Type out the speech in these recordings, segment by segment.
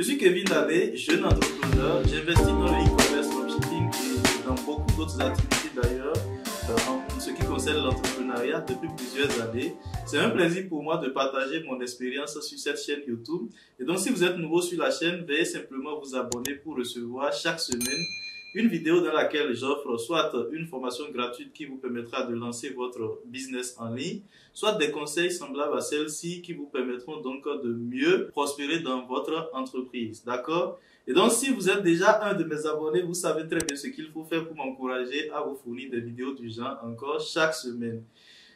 Je suis Kevin Dalé, jeune entrepreneur. J'investis dans le e-commerce, dropshipping et dans beaucoup d'autres activités d'ailleurs en ce qui concerne l'entrepreneuriat depuis plusieurs années. C'est un plaisir pour moi de partager mon expérience sur cette chaîne YouTube. Et donc si vous êtes nouveau sur la chaîne, veuillez simplement vous abonner pour recevoir chaque semaine une vidéo dans laquelle j'offre soit une formation gratuite qui vous permettra de lancer votre business en ligne, soit des conseils semblables à celle-ci qui vous permettront donc de mieux prospérer dans votre entreprise. D'accord? Et donc, si vous êtes déjà un de mes abonnés, vous savez très bien ce qu'il faut faire pour m'encourager à vous fournir des vidéos du genre encore chaque semaine.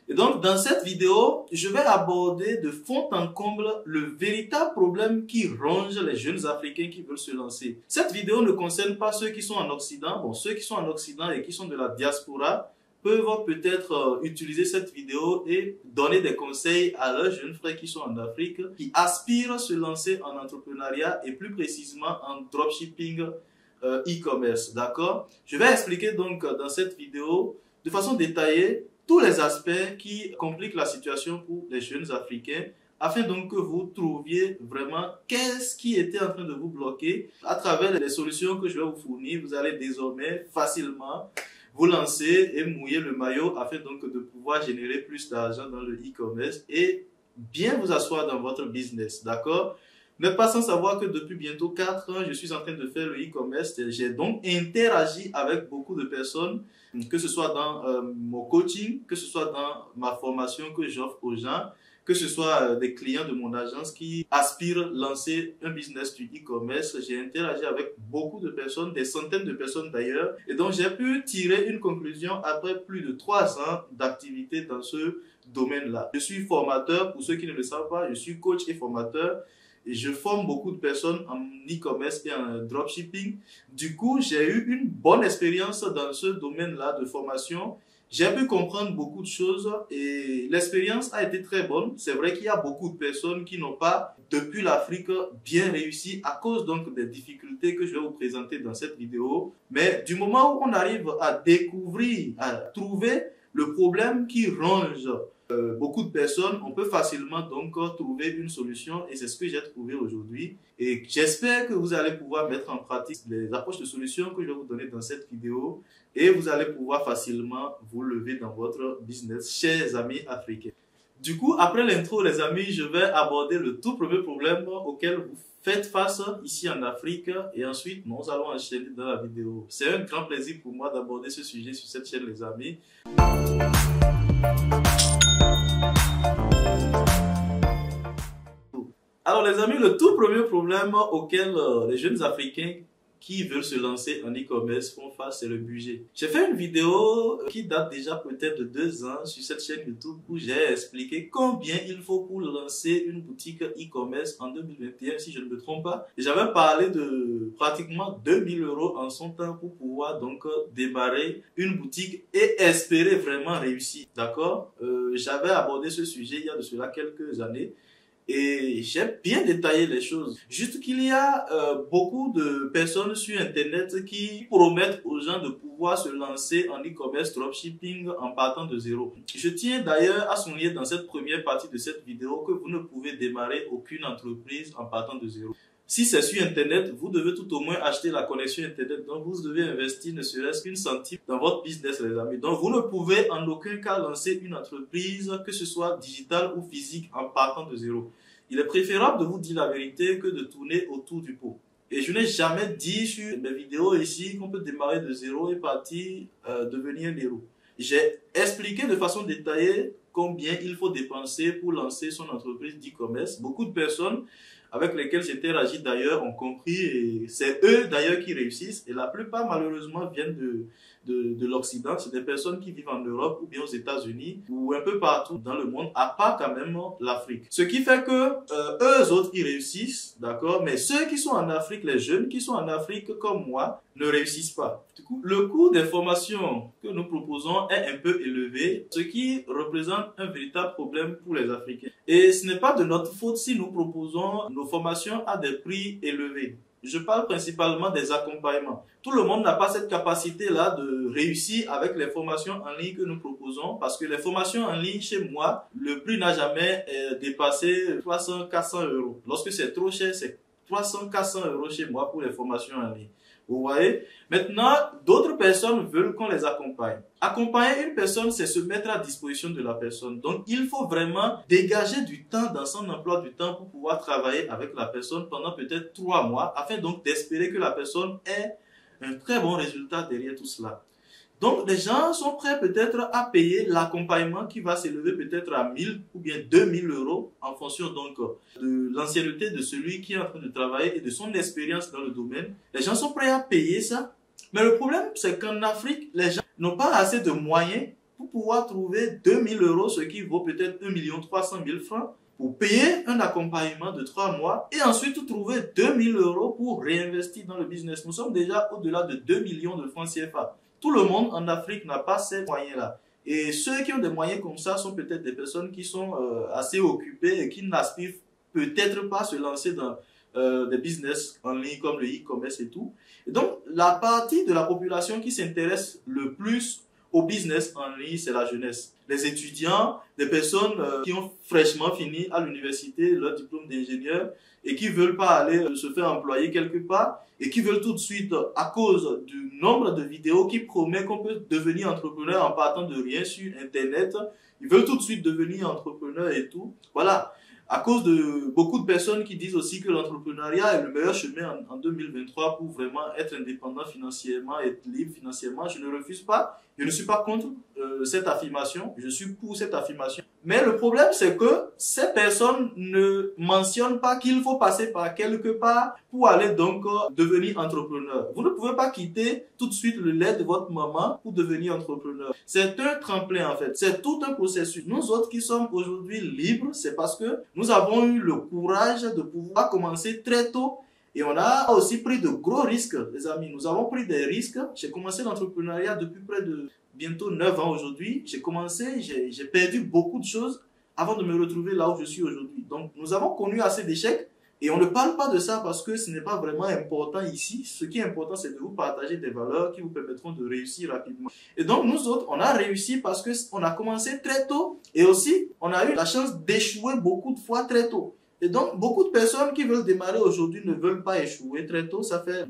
Et donc, dans cette vidéo, je vais aborder de fond en comble le véritable problème qui ronge les jeunes Africains qui veulent se lancer. Cette vidéo ne concerne pas ceux qui sont en Occident. Bon, ceux qui sont en Occident et qui sont de la diaspora peuvent peut-être utiliser cette vidéo et donner des conseils à leurs jeunes frères qui sont en Afrique, qui aspirent à se lancer en entrepreneuriat et plus précisément en dropshipping e-commerce. D'accord? Je vais expliquer donc dans cette vidéo de façon détaillée tous les aspects qui compliquent la situation pour les jeunes Africains afin donc que vous trouviez vraiment qu'est-ce qui était en train de vous bloquer. À travers les solutions que je vais vous fournir, vous allez désormais facilement vous lancer et mouiller le maillot afin donc de pouvoir générer plus d'argent dans le e-commerce et bien vous asseoir dans votre business. D'accord? Vous n'êtes pas sans savoir que depuis bientôt 4 ans, je suis en train de faire le e-commerce. J'ai donc interagi avec beaucoup de personnes, que ce soit dans mon coaching, que ce soit dans ma formation que j'offre aux gens, que ce soit des clients de mon agence qui aspirent à lancer un business du e-commerce. J'ai interagi avec beaucoup de personnes, des centaines de personnes d'ailleurs. Et donc, j'ai pu tirer une conclusion après plus de 3 ans d'activité dans ce domaine-là. Je suis formateur, pour ceux qui ne le savent pas, je suis coach et formateur. Et je forme beaucoup de personnes en e-commerce et en dropshipping. Du coup, j'ai eu une bonne expérience dans ce domaine-là de formation. J'ai pu comprendre beaucoup de choses et l'expérience a été très bonne. C'est vrai qu'il y a beaucoup de personnes qui n'ont pas, depuis l'Afrique, bien réussi à cause donc des difficultés que je vais vous présenter dans cette vidéo. Mais du moment où on arrive à découvrir, à trouver le problème qui ronge beaucoup de personnes, on peut facilement donc trouver une solution et c'est ce que j'ai trouvé aujourd'hui. Et j'espère que vous allez pouvoir mettre en pratique les approches de solutions que je vais vous donner dans cette vidéo et vous allez pouvoir facilement vous lever dans votre business, chers amis africains. Du coup, après l'intro, les amis, je vais aborder le tout premier problème auquel vous faites face ici en Afrique et ensuite nous allons enchaîner dans la vidéo. C'est un grand plaisir pour moi d'aborder ce sujet sur cette chaîne, les amis. Alors les amis, le tout premier problème auquel les jeunes Africains qui veulent se lancer en e-commerce font face, c'est le budget. J'ai fait une vidéo qui date déjà peut-être de 2 ans sur cette chaîne YouTube où j'ai expliqué combien il faut pour lancer une boutique e-commerce en 2021, si je ne me trompe pas. J'avais parlé de pratiquement 2000 € en son temps pour pouvoir donc démarrer une boutique et espérer vraiment réussir. D'accord? J'avais abordé ce sujet il y a de cela quelques années. Et j'ai bien détaillé les choses. Juste qu'il y a beaucoup de personnes sur Internet qui promettent aux gens de pouvoir se lancer en e-commerce dropshipping en partant de zéro. Je tiens d'ailleurs à souligner dans cette première partie de cette vidéo que vous ne pouvez démarrer aucune entreprise en partant de zéro. Si c'est sur Internet, vous devez tout au moins acheter la connexion Internet. Donc, vous devez investir ne serait-ce qu'une centime dans votre business, les amis. Donc, vous ne pouvez en aucun cas lancer une entreprise, que ce soit digitale ou physique, en partant de zéro. Il est préférable de vous dire la vérité que de tourner autour du pot. Et je n'ai jamais dit sur mes vidéos ici qu'on peut démarrer de zéro et partir devenir un héros. J'ai expliqué de façon détaillée combien il faut dépenser pour lancer son entreprise d'e-commerce. Beaucoup de personnes avec lesquels j'interagis d'ailleurs ont compris et c'est eux d'ailleurs qui réussissent et la plupart malheureusement viennent de l'Occident. C'est des personnes qui vivent en Europe ou bien aux États-Unis ou un peu partout dans le monde, à part quand même l'Afrique. Ce qui fait que eux autres ils réussissent, d'accord, mais ceux qui sont en Afrique, les jeunes qui sont en Afrique comme moi, ne réussissent pas. Du coup, le coût des formations que nous proposons est un peu élevé, ce qui représente un véritable problème pour les Africains. Et ce n'est pas de notre faute si nous proposons nos formations à des prix élevés. Je parle principalement des accompagnements. Tout le monde n'a pas cette capacité-là de réussir avec les formations en ligne que nous proposons parce que les formations en ligne chez moi, le prix n'a jamais dépassé 300-400 €. Lorsque c'est trop cher, c'est 300, 400 euros chez moi pour les formations en ligne. Vous voyez? Maintenant, d'autres personnes veulent qu'on les accompagne. Accompagner une personne, c'est se mettre à disposition de la personne. Donc, il faut vraiment dégager du temps dans son emploi du temps pour pouvoir travailler avec la personne pendant peut-être 3 mois, afin donc d'espérer que la personne ait un très bon résultat derrière tout cela. Donc, les gens sont prêts peut-être à payer l'accompagnement qui va s'élever peut-être à 1000 ou bien 2000 euros en fonction donc de l'ancienneté de celui qui est en train de travailler et de son expérience dans le domaine. Les gens sont prêts à payer ça. Mais le problème, c'est qu'en Afrique, les gens n'ont pas assez de moyens pour pouvoir trouver 2000 euros, ce qui vaut peut-être 1 300 000 francs, pour payer un accompagnement de 3 mois et ensuite trouver 2000 euros pour réinvestir dans le business. Nous sommes déjà au-delà de 2 millions de francs CFA. Tout le monde en Afrique n'a pas ces moyens-là. Et ceux qui ont des moyens comme ça sont peut-être des personnes qui sont assez occupées et qui n'aspirent peut-être pas à se lancer dans des business en ligne comme le e-commerce et tout. Et donc, la partie de la population qui s'intéresse le plus au business en ligne, c'est la jeunesse. Les étudiants, des personnes qui ont fraîchement fini à l'université leur diplôme d'ingénieur et qui veulent pas aller se faire employer quelque part et qui veulent tout de suite, à cause du nombre de vidéos qui promet qu'on peut devenir entrepreneur en partant de rien sur Internet, ils veulent tout de suite devenir entrepreneur et tout. Voilà. À cause de beaucoup de personnes qui disent aussi que l'entrepreneuriat est le meilleur chemin en 2023 pour vraiment être indépendant financièrement, être libre financièrement, je ne refuse pas. Je ne suis pas contre cette affirmation, je suis pour cette affirmation. Mais le problème, c'est que ces personnes ne mentionnent pas qu'il faut passer par quelque part pour aller donc devenir entrepreneur. Vous ne pouvez pas quitter tout de suite le lait de votre maman pour devenir entrepreneur. C'est un tremplin en fait, c'est tout un processus. Nous autres qui sommes aujourd'hui libres, c'est parce que nous avons eu le courage de pouvoir commencer très tôt. Et on a aussi pris de gros risques, les amis. Nous avons pris des risques. J'ai commencé l'entrepreneuriat depuis près de bientôt 9 ans aujourd'hui. J'ai commencé, j'ai perdu beaucoup de choses avant de me retrouver là où je suis aujourd'hui. Donc, nous avons connu assez d'échecs et on ne parle pas de ça parce que ce n'est pas vraiment important ici. Ce qui est important, c'est de vous partager des valeurs qui vous permettront de réussir rapidement. Et donc, nous autres, on a réussi parce qu'on a commencé très tôt et aussi, on a eu la chance d'échouer beaucoup de fois très tôt. Et donc, beaucoup de personnes qui veulent démarrer aujourd'hui ne veulent pas échouer très tôt. Ça fait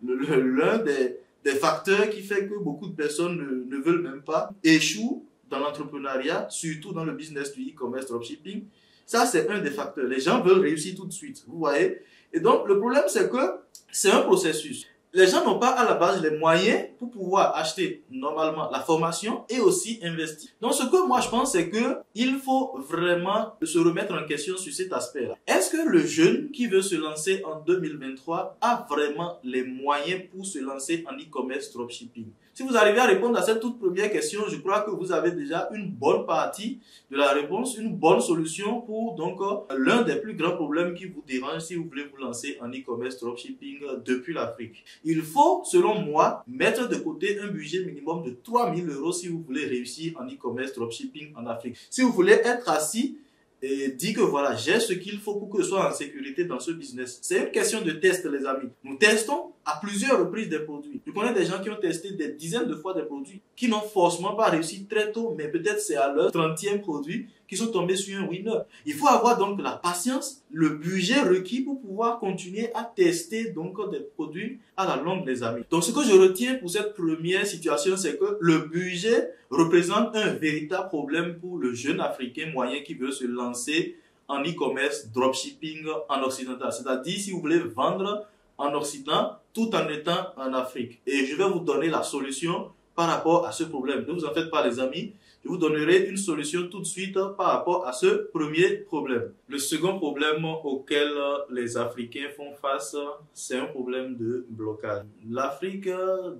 l'un des facteurs qui fait que beaucoup de personnes ne veulent même pas échouer dans l'entrepreneuriat, surtout dans le business du e-commerce dropshipping. Ça, c'est un des facteurs. Les gens veulent réussir tout de suite, vous voyez. Et donc, le problème, c'est que c'est un processus. Les gens n'ont pas à la base les moyens pour pouvoir acheter normalement la formation et aussi investir. Donc ce que moi je pense, c'est que il faut vraiment se remettre en question sur cet aspect-là. Est-ce que le jeune qui veut se lancer en 2023 a vraiment les moyens pour se lancer en e-commerce dropshipping? Si vous arrivez à répondre à cette toute première question, je crois que vous avez déjà une bonne partie de la réponse, une bonne solution pour donc l'un des plus grands problèmes qui vous dérange si vous voulez vous lancer en e-commerce dropshipping depuis l'Afrique. Il faut, selon moi, mettre de côté un budget minimum de 3000 euros si vous voulez réussir en e-commerce dropshipping en Afrique. Si vous voulez être assis et dire que voilà, j'ai ce qu'il faut pour que je sois en sécurité dans ce business. C'est une question de test, les amis. Nous testons à plusieurs reprises des produits. Je connais des gens qui ont testé des dizaines de fois des produits qui n'ont forcément pas réussi très tôt, mais peut-être c'est à leur 30e produit qui sont tombés sur un winner. Il faut avoir donc la patience, le budget requis pour pouvoir continuer à tester donc des produits à la longue, les amis. Donc ce que je retiens pour cette première situation, c'est que le budget représente un véritable problème pour le jeune Africain moyen qui veut se lancer en e-commerce dropshipping en occidental. C'est-à-dire si vous voulez vendre en Occident tout en étant en Afrique. Et je vais vous donner la solution par rapport à ce problème. Ne vous en faites pas, les amis. Je vous donnerai une solution tout de suite par rapport à ce premier problème. Le second problème auquel les Africains font face, c'est un problème de blocage. L'Afrique,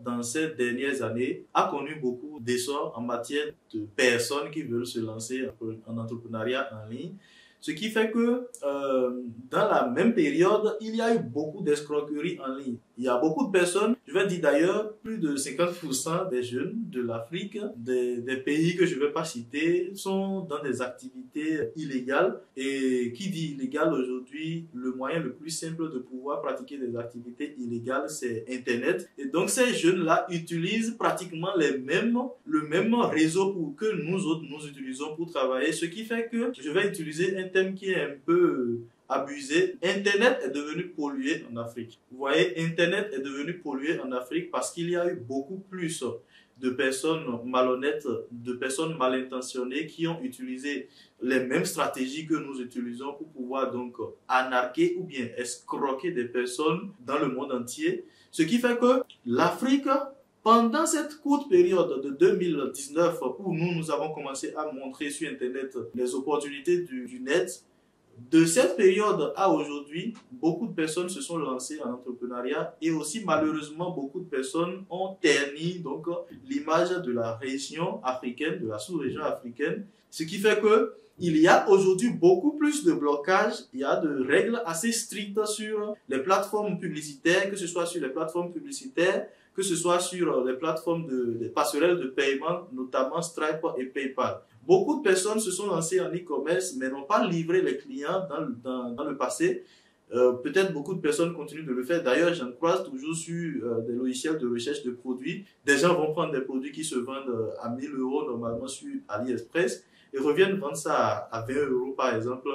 dans ces dernières années, a connu beaucoup d'essor en matière de personnes qui veulent se lancer en entrepreneuriat en ligne. Ce qui fait que dans la même période, il y a eu beaucoup d'escroqueries en ligne. Il y a beaucoup de personnes, je vais dire d'ailleurs, plus de 50% des jeunes de l'Afrique, des pays que je ne vais pas citer, sont dans des activités illégales. Et qui dit illégal aujourd'hui, le moyen le plus simple de pouvoir pratiquer des activités illégales, c'est Internet. Et donc ces jeunes-là utilisent pratiquement le même réseau que nous autres, nous utilisons pour travailler. Ce qui fait que je vais utiliser un thème qui est un peu abusé. Internet est devenu pollué en Afrique. Vous voyez, Internet est devenu pollué en Afrique parce qu'il y a eu beaucoup plus de personnes malhonnêtes, de personnes mal intentionnées qui ont utilisé les mêmes stratégies que nous utilisons pour pouvoir donc anarquer ou bien escroquer des personnes dans le monde entier. Ce qui fait que l'Afrique, pendant cette courte période de 2019 où nous avons commencé à montrer sur Internet les opportunités du net, de cette période à aujourd'hui, beaucoup de personnes se sont lancées en entrepreneuriat et aussi malheureusement beaucoup de personnes ont terni donc l'image de la région africaine, de la sous-région africaine, ce qui fait que il y a aujourd'hui beaucoup plus de blocages, il y a de règles assez strictes sur les plateformes publicitaires, que ce soit sur les plateformes publicitaires, que ce soit sur les plateformes des passerelles de paiement, notamment Stripe et PayPal. Beaucoup de personnes se sont lancées en e-commerce, mais n'ont pas livré les clients dans le passé. Peut-être beaucoup de personnes continuent de le faire. D'ailleurs, j'en croise toujours sur des logiciels de recherche de produits. Des gens vont prendre des produits qui se vendent à 1000 € normalement sur AliExpress et reviennent vendre ça à 20 € par exemple.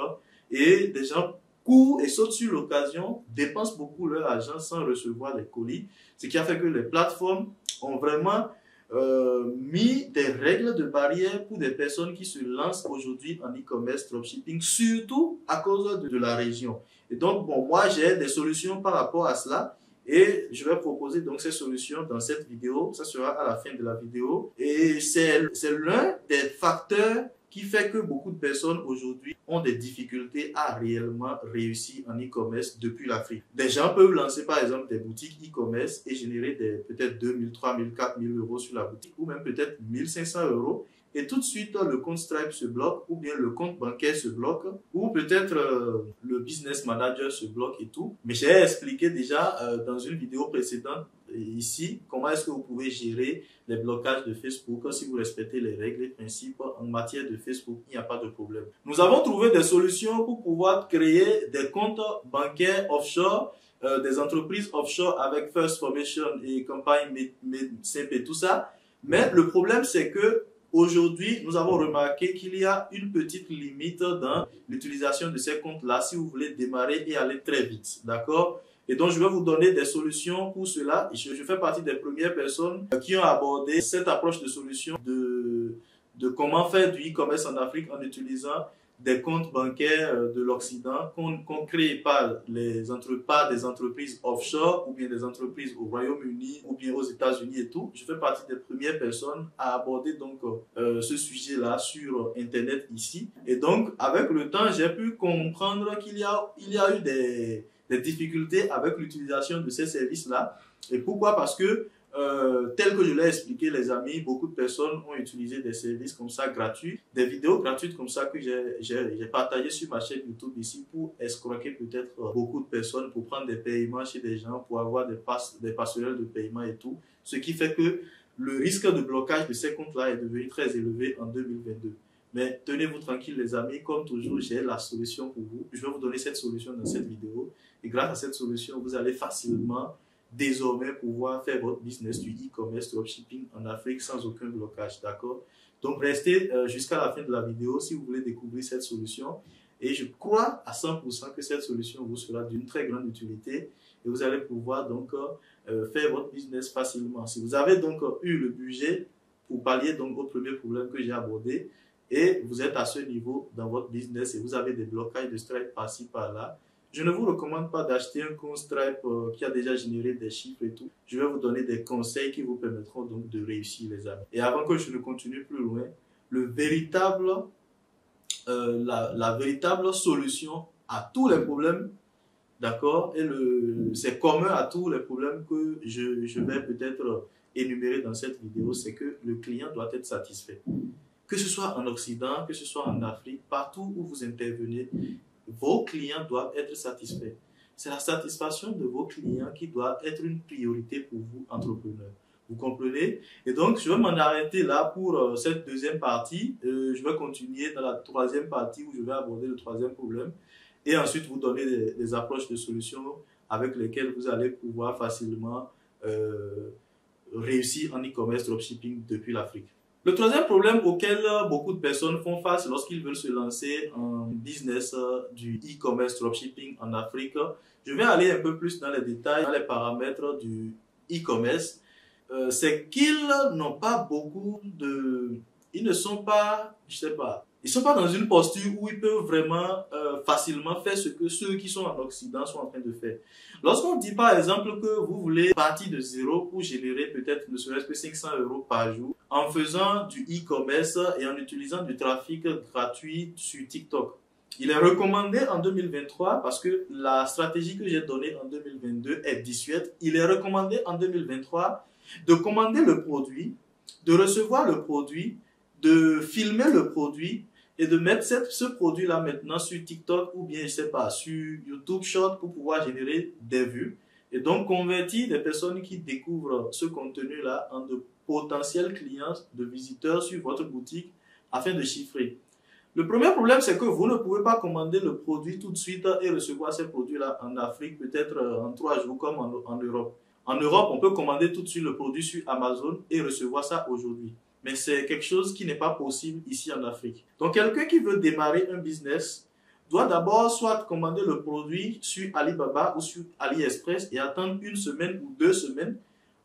Et des gens courent et sautent sur l'occasion, dépensent beaucoup leur argent sans recevoir les colis. Ce qui a fait que les plateformes ont vraiment mis des règles de barrière pour des personnes qui se lancent aujourd'hui en e-commerce, dropshipping, surtout à cause de la région. Et donc, bon, moi, j'ai des solutions par rapport à cela et je vais proposer donc ces solutions dans cette vidéo. Ça sera à la fin de la vidéo. Et c'est l'un des facteurs qui fait que beaucoup de personnes aujourd'hui ont des difficultés à réellement réussir en e-commerce depuis l'Afrique. Des gens peuvent lancer par exemple des boutiques e-commerce et générer peut-être 2000, 3000, 4000 € sur la boutique ou même peut-être 1500 € et tout de suite le compte Stripe se bloque ou bien le compte bancaire se bloque ou peut-être le business manager se bloque et tout. Mais j'ai expliqué déjà dans une vidéo précédente ici comment est-ce que vous pouvez gérer les blocages de Facebook. Si vous respectez les règles et principes en matière de Facebook, il n'y a pas de problème. Nous avons trouvé des solutions pour pouvoir créer des comptes bancaires offshore, des entreprises offshore avec First Formation et Campagne Simple et tout ça. Mais le problème c'est que aujourd'hui, nous avons remarqué qu'il y a une petite limite dans l'utilisation de ces comptes-là si vous voulez démarrer et aller très vite. D'accord? Et donc, je vais vous donner des solutions pour cela. Je fais partie des premières personnes qui ont abordé cette approche de solution de comment faire du e-commerce en Afrique en utilisant des comptes bancaires de l'Occident qu'on crée par des entreprises offshore ou bien des entreprises au Royaume-Uni ou bien aux États-Unis et tout. Je fais partie des premières personnes à aborder donc ce sujet-là sur Internet ici. Et donc, avec le temps, j'ai pu comprendre qu'il y a eu des difficultés avec l'utilisation de ces services-là. Et pourquoi? Parce que tel que je l'ai expliqué, les amis, beaucoup de personnes ont utilisé des services comme ça gratuits, des vidéos gratuites comme ça que j'ai partagées sur ma chaîne YouTube ici pour escroquer peut-être beaucoup de personnes, pour prendre des paiements chez des gens, pour avoir des passerelles de paiement et tout. Ce qui fait que le risque de blocage de ces comptes-là est devenu très élevé en 2022. Mais tenez-vous tranquille les amis, comme toujours, j'ai la solution pour vous. Je vais vous donner cette solution dans cette vidéo. Et grâce à cette solution, vous allez facilement désormais pouvoir faire votre business du e-commerce, dropshipping en Afrique sans aucun blocage, d'accord? Donc restez jusqu'à la fin de la vidéo si vous voulez découvrir cette solution et je crois à 100% que cette solution vous sera d'une très grande utilité et vous allez pouvoir donc faire votre business facilement. Si vous avez donc eu le budget pour pallier donc au premier problème que j'ai abordé et vous êtes à ce niveau dans votre business et vous avez des blocages de Stripe par-ci par-là, je ne vous recommande pas d'acheter un compte Stripe qui a déjà généré des chiffres et tout. Je vais vous donner des conseils qui vous permettront donc de réussir les amis. Et avant que je ne continue plus loin, la véritable solution à tous les problèmes, d'accord, et c'est commun à tous les problèmes que je vais peut-être énumérer dans cette vidéo, c'est que le client doit être satisfait. Que ce soit en Occident, que ce soit en Afrique, partout où vous intervenez, vos clients doivent être satisfaits. C'est la satisfaction de vos clients qui doit être une priorité pour vous, entrepreneurs. Vous comprenez? Et donc, je vais m'en arrêter là pour cette deuxième partie. Je vais continuer dans la troisième partie où je vais aborder le troisième problème. Et ensuite, vous donner des approches de solutions avec lesquelles vous allez pouvoir facilement réussir en e-commerce dropshipping depuis l'Afrique. Le troisième problème auquel beaucoup de personnes font face lorsqu'ils veulent se lancer en business du e-commerce dropshipping en Afrique, je vais aller un peu plus dans les détails, dans les paramètres du e-commerce, c'est qu'ils n'ont pas beaucoup de... Ils ne sont pas, je sais pas, ils sont pas dans une posture où ils peuvent vraiment facilement faire ce que ceux qui sont en Occident sont en train de faire. Lorsqu'on dit par exemple que vous voulez partir de zéro pour générer peut-être ne serait-ce que 500 € par jour en faisant du e-commerce et en utilisant du trafic gratuit sur TikTok. Il est recommandé en 2023 parce que la stratégie que j'ai donnée en 2022 est dissuète. Il est recommandé en 2023 de commander le produit, de recevoir le produit, de filmer le produit et de mettre ce produit-là maintenant sur TikTok ou bien, je sais pas, sur YouTube Short pour pouvoir générer des vues et donc convertir des personnes qui découvrent ce contenu-là en de potentiels clients, de visiteurs sur votre boutique afin de chiffrer. Le premier problème, c'est que vous ne pouvez pas commander le produit tout de suite et recevoir ces produits-là en Afrique, peut-être en 3 jours comme en Europe. En Europe, on peut commander tout de suite le produit sur Amazon et recevoir ça aujourd'hui. Mais c'est quelque chose qui n'est pas possible ici en Afrique. Donc, quelqu'un qui veut démarrer un business doit d'abord soit commander le produit sur Alibaba ou sur AliExpress et attendre 1 semaine ou 2 semaines,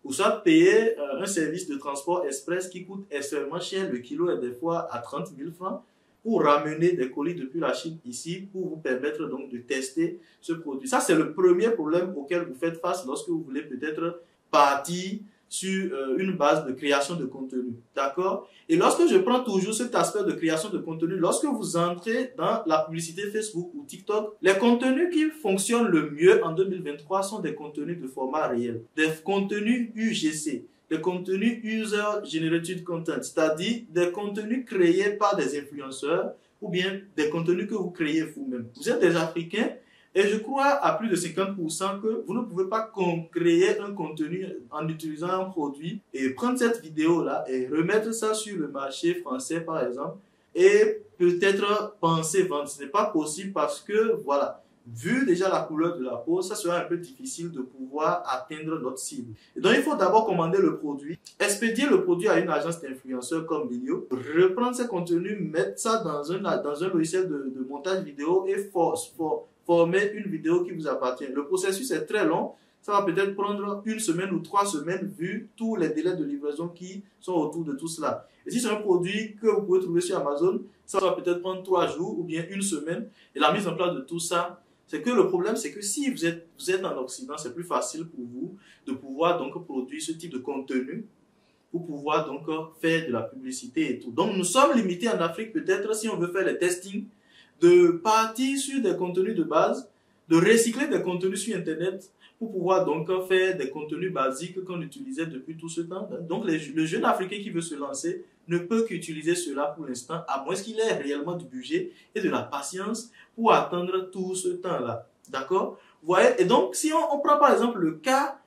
ou soit payer un service de transport express qui coûte extrêmement cher, le kilo est des fois à 30 000 francs, pour ramener des colis depuis la Chine ici, pour vous permettre donc de tester ce produit. Ça, c'est le premier problème auquel vous faites face lorsque vous voulez peut-être partir sur une base de création de contenu. D'accord? Et lorsque je prends toujours cet aspect de création de contenu, lorsque vous entrez dans la publicité Facebook ou TikTok, les contenus qui fonctionnent le mieux en 2023 sont des contenus de format réel, des contenus UGC. Des contenus User Generated Content, c'est-à-dire des contenus créés par des influenceurs ou bien des contenus que vous créez vous-même. Vous êtes des Africains et je crois à plus de 50% que vous ne pouvez pas créer un contenu en utilisant un produit et prendre cette vidéo-là et remettre ça sur le marché français par exemple et peut-être penser vendre. Ce n'est pas possible parce que voilà, vu déjà la couleur de la peau, ça sera un peu difficile de pouvoir atteindre notre cible. Et donc, il faut d'abord commander le produit, expédier le produit à une agence d'influenceurs comme Milio, reprendre ces contenus, mettre ça dans un logiciel de montage vidéo et former une vidéo qui vous appartient. Le processus est très long. Ça va peut-être prendre 1 semaine ou 3 semaines vu tous les délais de livraison qui sont autour de tout cela. Et si c'est un produit que vous pouvez trouver sur Amazon, ça va peut-être prendre 3 jours ou bien 1 semaine. Et la mise en place de tout ça, c'est que le problème, c'est que si vous êtes en Occident, c'est plus facile pour vous de pouvoir donc produire ce type de contenu pour pouvoir donc faire de la publicité et tout. Donc, nous sommes limités en Afrique, peut-être, si on veut faire les testings, de partir sur des contenus de base, de recycler des contenus sur Internet pour pouvoir donc faire des contenus basiques qu'on utilisait depuis tout ce temps. Donc, le jeune Africain qui veut se lancer ne peut qu'utiliser cela pour l'instant, à moins qu'il ait réellement du budget et de la patience pour attendre tout ce temps-là. D'accord? Vous voyez? Et donc, si on prend par exemple le cas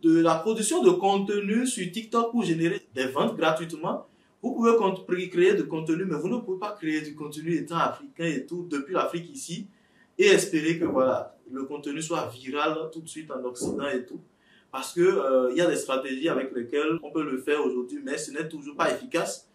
de la production de contenu sur TikTok pour générer des ventes gratuitement, vous pouvez créer du contenu, mais vous ne pouvez pas créer du contenu étant africain et tout, depuis l'Afrique ici, et espérer que voilà, le contenu soit viral tout de suite en Occident et tout. Parce que y a des stratégies avec lesquelles on peut le faire aujourd'hui, mais ce n'est toujours pas efficace.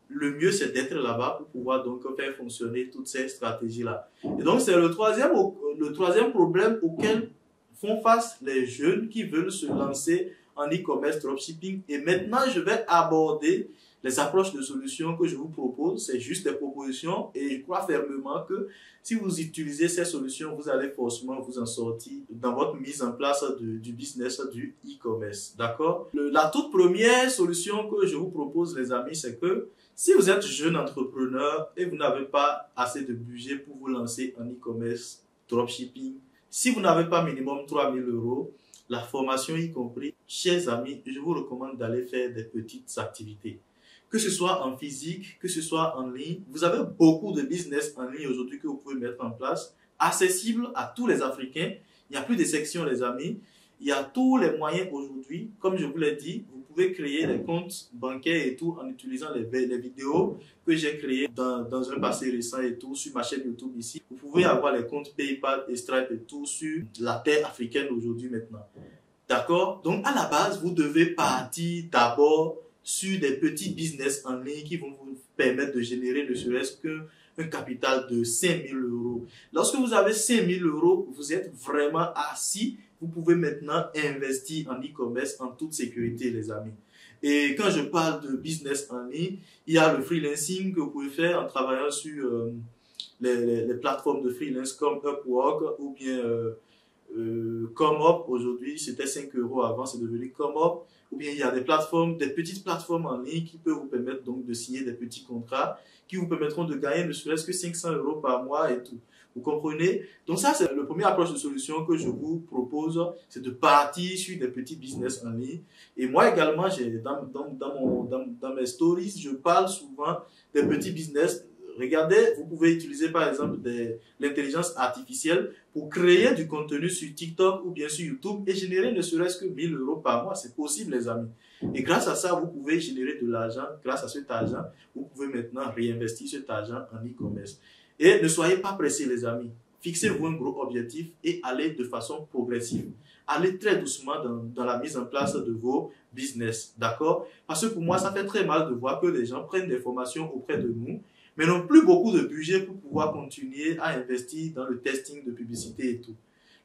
Le mieux, c'est d'être là-bas pour pouvoir donc faire fonctionner toutes ces stratégies-là. Et donc, c'est le troisième problème auquel font face les jeunes qui veulent se lancer en e-commerce dropshipping. Et maintenant, je vais aborder les approches de solutions que je vous propose. C'est juste des propositions et je crois fermement que si vous utilisez ces solutions, vous allez forcément vous en sortir dans votre mise en place du business du e-commerce. D'accord? La toute première solution que je vous propose, les amis, c'est que si vous êtes jeune entrepreneur et vous n'avez pas assez de budget pour vous lancer en e-commerce dropshipping, si vous n'avez pas minimum 3 000 €, la formation y compris, chers amis, je vous recommande d'aller faire des petites activités. Que ce soit en physique, que ce soit en ligne, vous avez beaucoup de business en ligne aujourd'hui que vous pouvez mettre en place, accessible à tous les Africains. Il n'y a plus de sections, les amis. Il y a tous les moyens aujourd'hui. Comme je vous l'ai dit, vous pouvez créer des comptes bancaires et tout en utilisant les vidéos que j'ai créées dans un passé récent et tout sur ma chaîne YouTube ici. Vous pouvez avoir les comptes PayPal et Stripe et tout sur la terre africaine aujourd'hui maintenant. D'accord? Donc, à la base, vous devez partir d'abord sur des petits business en ligne qui vont vous permettre de générer ne serait-ce qu'un capital de 5 000 euros. Lorsque vous avez 5 000 euros, vous êtes vraiment assis. Vous pouvez maintenant investir en e-commerce en toute sécurité, les amis. Et quand je parle de business en ligne, il y a le freelancing que vous pouvez faire en travaillant sur les plateformes de freelance comme Upwork ou bien ComeUp. Aujourd'hui, c'était 5 euros avant, c'est devenu ComeUp. Ou bien il y a des plateformes, des petites plateformes en ligne qui peuvent vous permettre donc de signer des petits contrats qui vous permettront de gagner ne serait-ce que 500 euros par mois et tout. Vous comprenez? Donc ça, c'est le premier approche de solution que je vous propose, c'est de partir sur des petits business en ligne. Et moi également, dans mes stories, je parle souvent des petits business. Regardez, vous pouvez utiliser par exemple l'intelligence artificielle pour créer du contenu sur TikTok ou bien sur YouTube et générer ne serait-ce que 1 000 euros par mois. C'est possible, les amis. Et grâce à ça, vous pouvez générer de l'argent. Grâce à cet argent, vous pouvez maintenant réinvestir cet argent en e-commerce. Et ne soyez pas pressés, les amis. Fixez-vous un gros objectif et allez de façon progressive. Allez très doucement dans la mise en place de vos business. D'accord? Parce que pour moi, ça fait très mal de voir que les gens prennent des formations auprès de nous, mais n'ont plus beaucoup de budget pour pouvoir continuer à investir dans le testing de publicité et tout.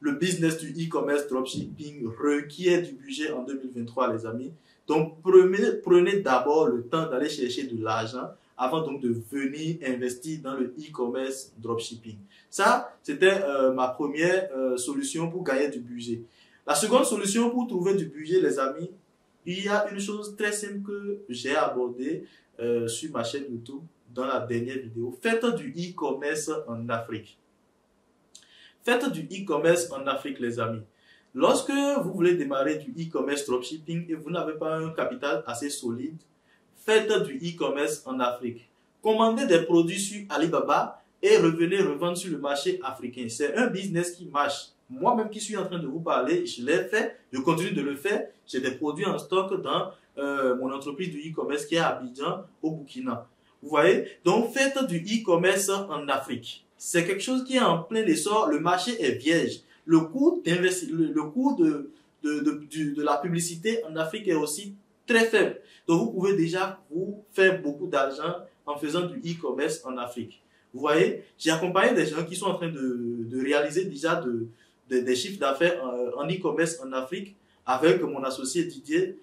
Le business du e-commerce dropshipping requiert du budget en 2023, les amis. Donc, prenez d'abord le temps d'aller chercher de l'argent avant donc de venir investir dans le e-commerce dropshipping. Ça, c'était ma première solution pour gagner du budget. La seconde solution pour trouver du budget, les amis, il y a une chose très simple que j'ai abordée sur ma chaîne YouTube dans la dernière vidéo. Faites du e-commerce en Afrique. Faites du e-commerce en Afrique, les amis. Lorsque vous voulez démarrer du e-commerce dropshipping et vous n'avez pas un capital assez solide, faites du e-commerce en Afrique. Commandez des produits sur Alibaba et revenez revendre sur le marché africain. C'est un business qui marche. Moi-même qui suis en train de vous parler, je l'ai fait, je continue de le faire. J'ai des produits en stock dans mon entreprise du e-commerce qui est à Abidjan, au Burkina. Vous voyez? Donc, faites du e-commerce en Afrique. C'est quelque chose qui est en plein essor. Le marché est vierge. Le coût de la publicité en Afrique est aussi très faible. Donc, vous pouvez déjà vous faire beaucoup d'argent en faisant du e-commerce en Afrique. Vous voyez, j'ai accompagné des gens qui sont en train de réaliser déjà des chiffres d'affaires en e-commerce en Afrique avec mon associé Didier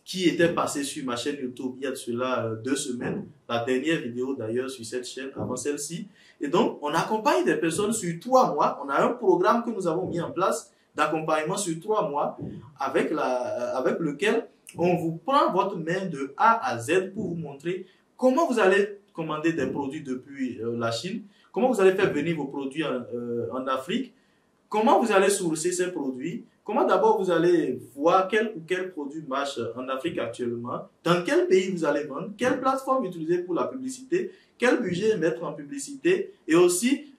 qui était passé sur ma chaîne YouTube il y a de cela 2 semaines. La dernière vidéo d'ailleurs sur cette chaîne avant celle-ci. Et donc, on accompagne des personnes sur 3 mois. On a un programme que nous avons mis en place d'accompagnement sur 3 mois avec lequel on vous prend votre main de A à Z pour vous montrer comment vous allez commander des produits depuis la Chine, comment vous allez faire venir vos produits en Afrique, comment vous allez sourcer ces produits, comment d'abord vous allez voir quel produit marche en Afrique actuellement, dans quel pays vous allez vendre, quelle plateforme utiliser pour la publicité, quel budget mettre en publicité et aussi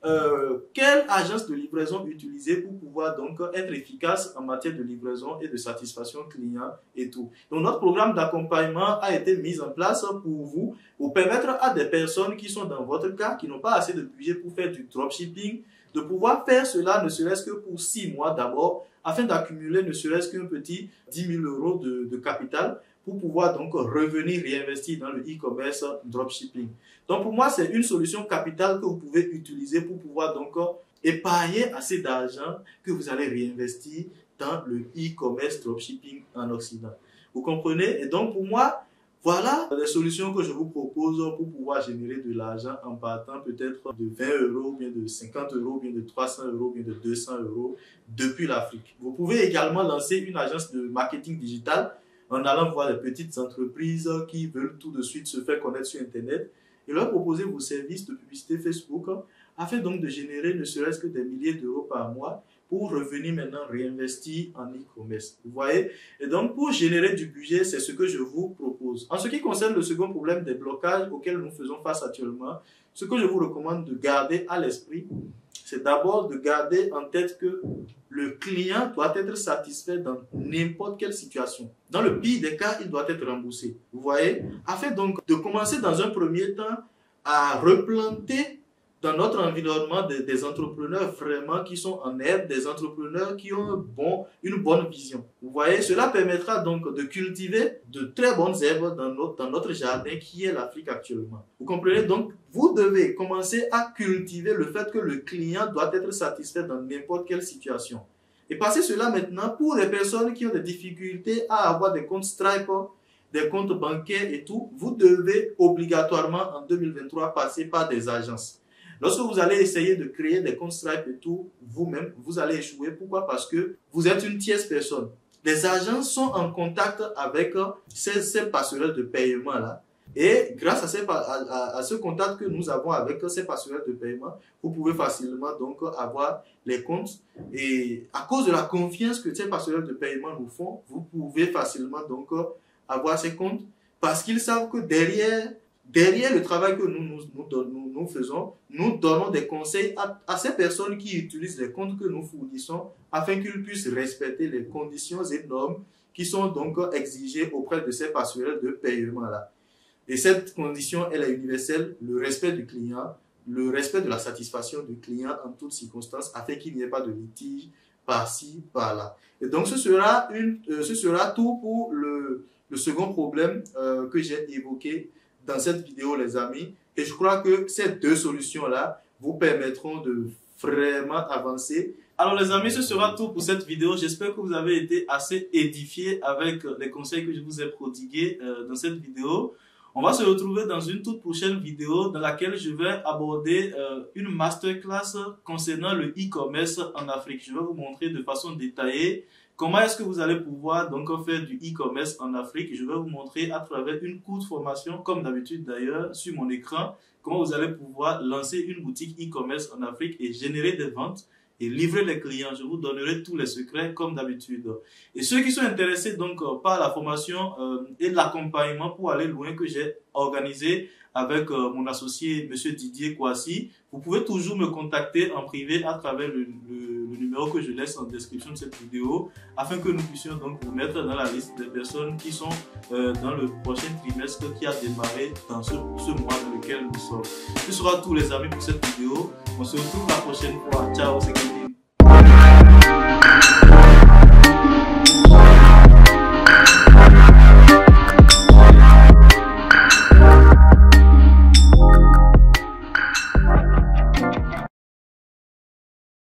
quelle agence de livraison utiliser pour pouvoir donc être efficace en matière de livraison et de satisfaction client et tout. Donc notre programme d'accompagnement a été mis en place pour permettre à des personnes qui sont dans votre cas, qui n'ont pas assez de budget pour faire du dropshipping, de pouvoir faire cela ne serait-ce que pour 6 mois d'abord, afin d'accumuler ne serait-ce qu'un petit 10 000 euros de capital pour pouvoir donc revenir réinvestir dans le e-commerce dropshipping. Donc pour moi, c'est une solution capitale que vous pouvez utiliser pour pouvoir donc épargner assez d'argent que vous allez réinvestir dans le e-commerce dropshipping en Occident. Vous comprenez? Et donc pour moi, voilà les solutions que je vous propose pour pouvoir générer de l'argent en partant peut-être de 20 euros, bien de 50 euros, bien de 300 euros, bien de 200 euros depuis l'Afrique. Vous pouvez également lancer une agence de marketing digital en allant voir les petites entreprises qui veulent tout de suite se faire connaître sur Internet et leur proposer vos services de publicité Facebook afin donc de générer ne serait-ce que des milliers d'euros par mois pour revenir maintenant réinvestir en e-commerce. Vous voyez? Et donc, pour générer du budget, c'est ce que je vous propose. En ce qui concerne le second problème des blocages auxquels nous faisons face actuellement, ce que je vous recommande de garder à l'esprit, c'est d'abord de garder en tête que le client doit être satisfait dans n'importe quelle situation. Dans le pire des cas, il doit être remboursé. Vous voyez? Afin donc de commencer dans un premier temps à replanter dans notre environnement des entrepreneurs vraiment qui sont en aide, des entrepreneurs qui ont une bonne vision. Vous voyez, cela permettra donc de cultiver de très bonnes herbes dans notre jardin qui est l'Afrique actuellement. Vous comprenez donc, vous devez commencer à cultiver le fait que le client doit être satisfait dans n'importe quelle situation. Et passer cela maintenant pour les personnes qui ont des difficultés à avoir des comptes Stripe, des comptes bancaires et tout, vous devez obligatoirement en 2023 passer par des agences. Lorsque vous allez essayer de créer des comptes Stripe et tout, vous-même, vous allez échouer. Pourquoi? Parce que vous êtes une tierce personne. Les agences sont en contact avec ces passerelles de paiement-là. Et grâce à ce contact que nous avons avec ces passerelles de paiement, vous pouvez facilement donc avoir les comptes. Et à cause de la confiance que ces passerelles de paiement nous font, vous pouvez facilement donc avoir ces comptes parce qu'ils savent que derrière le travail que nous faisons, nous donnons des conseils à ces personnes qui utilisent les comptes que nous fournissons afin qu'ils puissent respecter les conditions et normes qui sont donc exigées auprès de ces passerelles de paiement-là. Et cette condition, elle est universelle, le respect du client, le respect de la satisfaction du client en toutes circonstances afin qu'il n'y ait pas de litige par-ci, par-là. Et donc, ce sera tout pour le second problème que j'ai évoqué dans cette vidéo, les amis. Et je crois que ces deux solutions-là vous permettront de vraiment avancer. Alors les amis, ce sera tout pour cette vidéo. J'espère que vous avez été assez édifiés avec les conseils que je vous ai prodigués dans cette vidéo. On va se retrouver dans une toute prochaine vidéo dans laquelle je vais aborder une masterclass concernant le e-commerce en Afrique. Je vais vous montrer de façon détaillée comment est-ce que vous allez pouvoir donc faire du e-commerce en Afrique. Je vais vous montrer à travers une courte formation, comme d'habitude d'ailleurs, sur mon écran, comment vous allez pouvoir lancer une boutique e-commerce en Afrique et générer des ventes et livrer les clients. Je vous donnerai tous les secrets comme d'habitude. Et ceux qui sont intéressés donc par la formation et l'accompagnement pour aller loin que j'ai organisé avec mon associé Monsieur Didier Kouassi, vous pouvez toujours me contacter en privé à travers le numéro que je laisse en description de cette vidéo afin que nous puissions donc vous mettre dans la liste des personnes qui sont dans le prochain trimestre qui a démarré dans ce mois dans lequel nous sommes. Ce sera tout les amis pour cette vidéo. On se retrouve la prochaine fois. Ciao, c'est